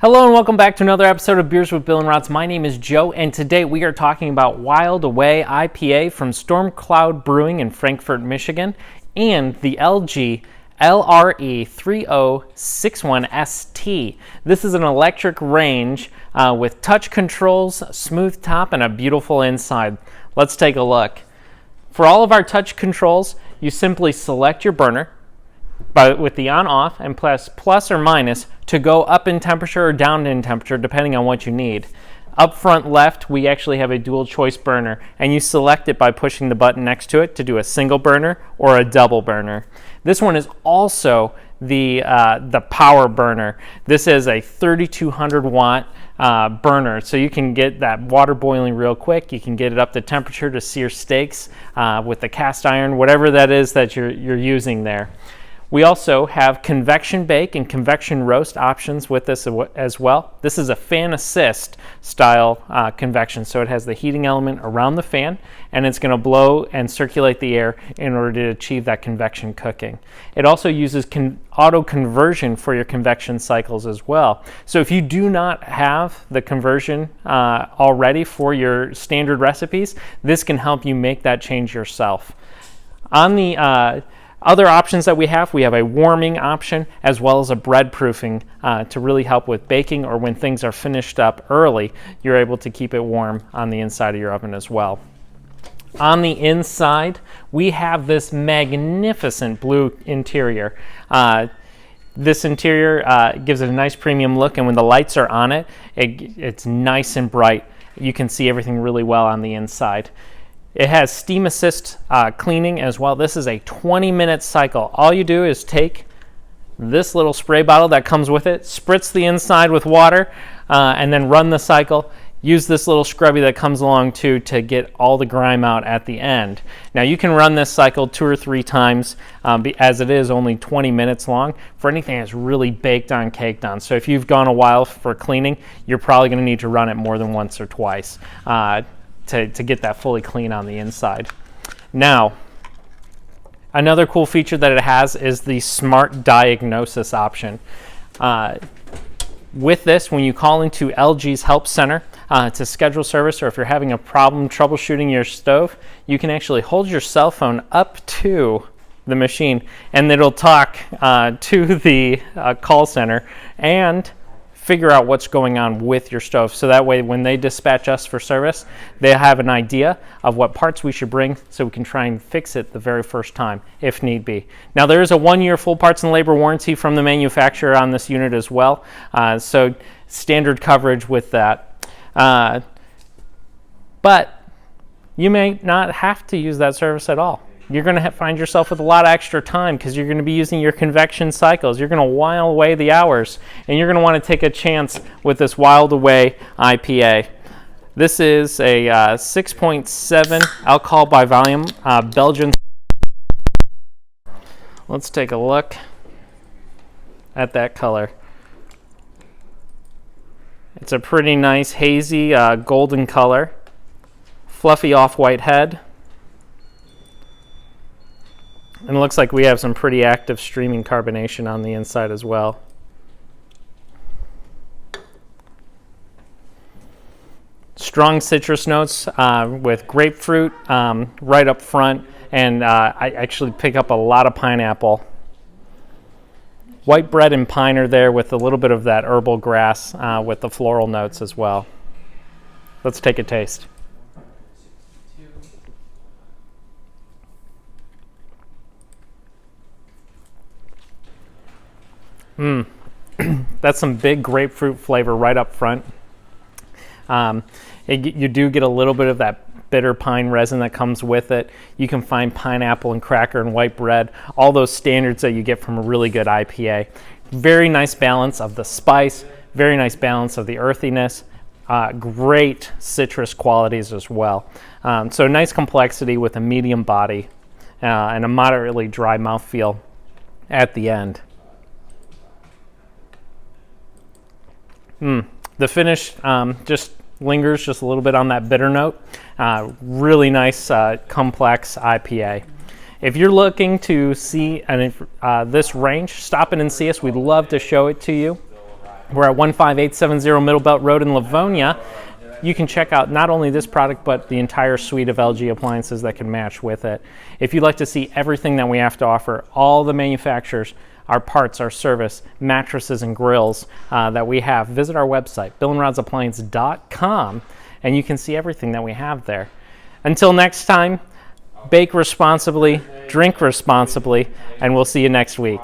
Hello and welcome back to another episode of Beers with Bill and Rots. My name is Joe, and today we are talking about Whiled Away IPA from Storm Cloud Brewing in Frankfurt, Michigan, and the LG LRE3061ST. This is an electric range with touch controls, smooth top, and a beautiful inside. Let's take a look. For all of our touch controls, you simply select your burner with the on-off and press plus or minus to go up in temperature or down in temperature depending on what you need. Up front left, we actually have a dual choice burner, and you select it by pushing the button next to it to do a single burner or a double burner. This one is also the power burner. This is a 3200 watt burner, so you can get that water boiling real quick. You can get it up to temperature to sear steaks with the cast iron, whatever that is that you're using there. We also have convection bake and convection roast options with this as well. This is a fan assist style convection, so it has the heating element around the fan, and it's going to blow and circulate the air in order to achieve that convection cooking. It also uses auto conversion for your convection cycles as well. So if you do not have the conversion already for your standard recipes, this can help you make that change yourself. On the other options that we have a warming option as well as a bread proofing to really help with baking, or when things are finished up early, you're able to keep it warm on the inside of your oven as well. On the inside, we have this magnificent blue interior. This interior gives it a nice premium look, and when the lights are on it, it's nice and bright. You can see everything really well on the inside. It has steam assist cleaning as well. This is a 20-minute cycle. All you do is take this little spray bottle that comes with it, spritz the inside with water, and then run the cycle. Use this little scrubby that comes along too to get all the grime out at the end. Now you can run this cycle 2 or 3 times as it is only 20 minutes long for anything that's really baked on, caked on. So if you've gone a while for cleaning, you're probably going to need to run it more than once or twice. To get that fully clean on the inside. Now, another cool feature that it has is the smart diagnosis option. With this, when you call into LG's Help Center to schedule service, or if you're having a problem troubleshooting your stove, you can actually hold your cell phone up to the machine and it'll talk to the call center and figure out what's going on with your stove. So that way when they dispatch us for service, they have an idea of what parts we should bring so we can try and fix it the very first time if need be. Now there is a 1-year full parts and labor warranty from the manufacturer on this unit as well. So standard coverage with that. But you may not have to use that service at all. You're going to find yourself with a lot of extra time because you're going to be using your convection cycles. You're going to while away the hours, and you're going to want to take a chance with this Whiled Away IPA. This is a 6.7 alcohol by volume Belgian. Let's take a look at that color. It's a pretty nice hazy golden color, fluffy off-white head. And it looks like we have some pretty active streaming carbonation on the inside as well. Strong citrus notes with grapefruit right up front, and I actually pick up a lot of pineapple. White bread and pine are there with a little bit of that herbal grass with the floral notes as well. Let's take a taste. That's some big grapefruit flavor right up front. You do get a little bit of that bitter pine resin that comes with it. You can find pineapple and cracker and white bread, all those standards that you get from a really good IPA. Very nice balance of the spice, very nice balance of the earthiness, great citrus qualities as well. So nice complexity with a medium body and a moderately dry mouthfeel at the end. The finish just lingers just a little bit on that bitter note. Really nice, complex IPA. If you're looking to see this range, stop in and see us. We'd love to show it to you. We're at 15870 Middle Belt Road in Livonia. You can check out not only this product, but the entire suite of LG appliances that can match with it. If you'd like to see everything that we have to offer, all the manufacturers, our parts, our service, mattresses, and grills that we have, visit our website, billandrodsappliance.com, and you can see everything that we have there. Until next time, bake responsibly, drink responsibly, and we'll see you next week.